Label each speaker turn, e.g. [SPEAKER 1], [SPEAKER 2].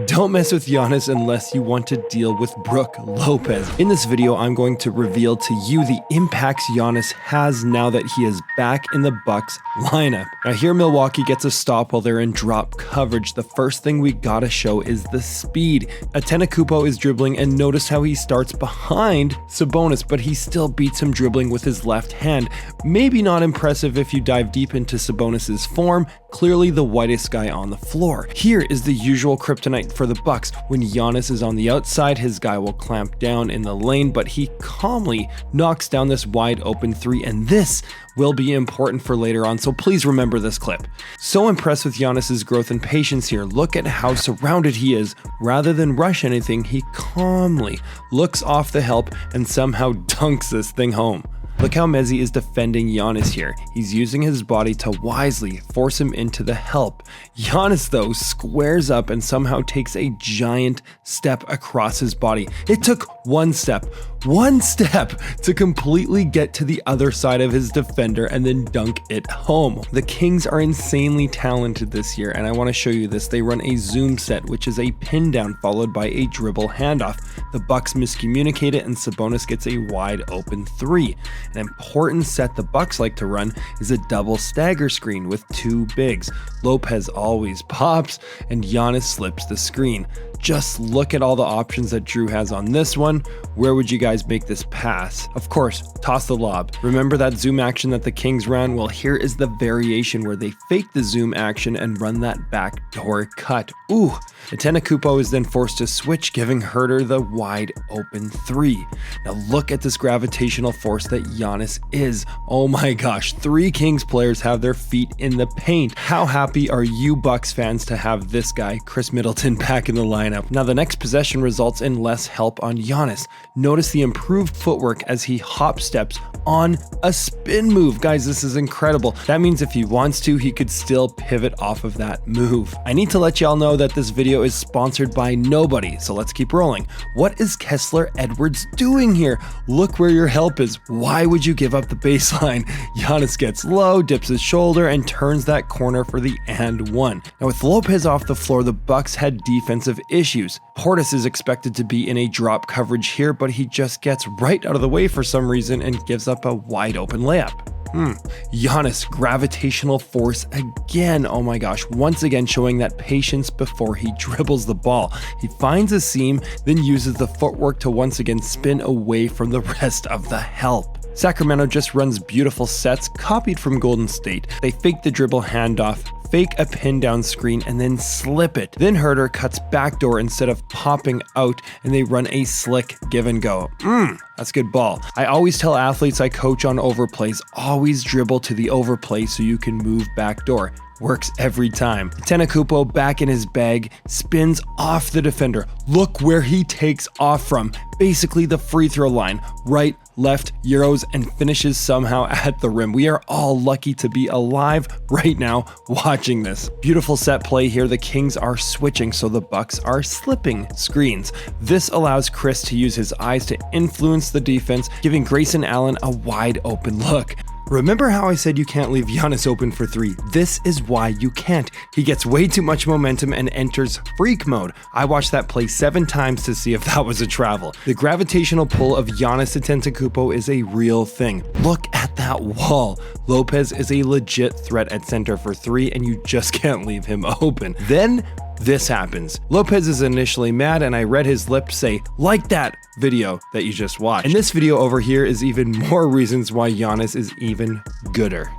[SPEAKER 1] Don't mess with Giannis unless you want to deal with Brook Lopez. In this video, I'm going to reveal to you the impacts Giannis has now that he is back in the Bucks lineup. Now here Milwaukee gets a stop while they're in drop coverage. The first thing we gotta show is the speed. Antetokounmpo is dribbling and notice how he starts behind Sabonis, but he still beats him dribbling with his left hand. Maybe not impressive if you dive deep into Sabonis's form, clearly the whitest guy on the floor. Here is the usual kryptonite for the Bucks. When Giannis is on the outside, his guy will clamp down in the lane, but he calmly knocks down this wide open three, and this will be important for later on, so please remember this clip. So impressed with Giannis's growth and patience here. Look at how surrounded he is. Rather than rush anything, he calmly looks off the help and somehow dunks this thing home. Look how Mezzi is defending Giannis here. He's using his body to wisely force him into the help. Giannis, though, squares up and somehow takes a giant step across his body. It took one step to completely get to the other side of his defender and then dunk it home. The Kings are insanely talented this year, and I want to show you this. They run a zoom set, which is a pin down followed by a dribble handoff. The Bucks miscommunicate it and Sabonis gets a wide open three. An important set the Bucks like to run is a double stagger screen with two bigs. Lopez always pops and Giannis slips the screen. Just look at all the options that Drew has on this one. Where would you guys make this pass? Of course, toss the lob. Remember that zoom action that the Kings ran? Well, here is the variation where they fake the zoom action and run that backdoor cut. Ooh, Antetokounmpo is then forced to switch, giving Herter the wide open three. Now look at this gravitational force that Giannis is. Oh my gosh, three Kings players have their feet in the paint. How happy are you Bucks fans to have this guy, Chris Middleton, back in the lineup? Now the next possession results in less help on Giannis. Notice the improved footwork as he hop steps on a spin move. Guys, this is incredible. That means if he wants to, he could still pivot off of that move. I need to let y'all know that this video is sponsored by nobody, so let's keep rolling. What is Kessler Edwards doing here? Look where your help is. Why would you give up the baseline? Giannis gets low, dips his shoulder, and turns that corner for the and one. Now with Lopez off the floor, the Bucks had defensive issues. Portis is expected to be in a drop coverage here, but he just gets right out of the way for some reason and gives up a wide open layup. Giannis, gravitational force again. Oh my gosh, once again showing that patience before he dribbles the ball. He finds a seam, then uses the footwork to once again spin away from the rest of the help. Sacramento just runs beautiful sets copied from Golden State. They fake the dribble handoff, fake a pin down screen, and then slip it. Then Herter cuts backdoor instead of popping out, and they run a slick give and go. That's good ball. I always tell athletes I coach on overplays, always dribble to the overplay so you can move backdoor. Works every time. Antetokounmpo back in his bag, spins off the defender. Look where he takes off from. Basically the free throw line. Right, left, Euros, and finishes somehow at the rim. We are all lucky to be alive right now watching this. Beautiful set play here. The Kings are switching, so the Bucks are slipping screens. This allows Chris to use his eyes to influence the defense, giving Grayson Allen a wide open look. Remember how I said you can't leave Giannis open for three? This is why you can't. He gets way too much momentum and enters freak mode. I watched that play 7 times to see if that was a travel. The gravitational pull of Giannis Antetokounmpo is a real thing. Look at that wall. Lopez is a legit threat at center for three, and you just can't leave him open. Then this happens. Lopez is initially mad, and I read his lips say, like that video that you just watched. And this video over here is even more reasons why Giannis is even gooder.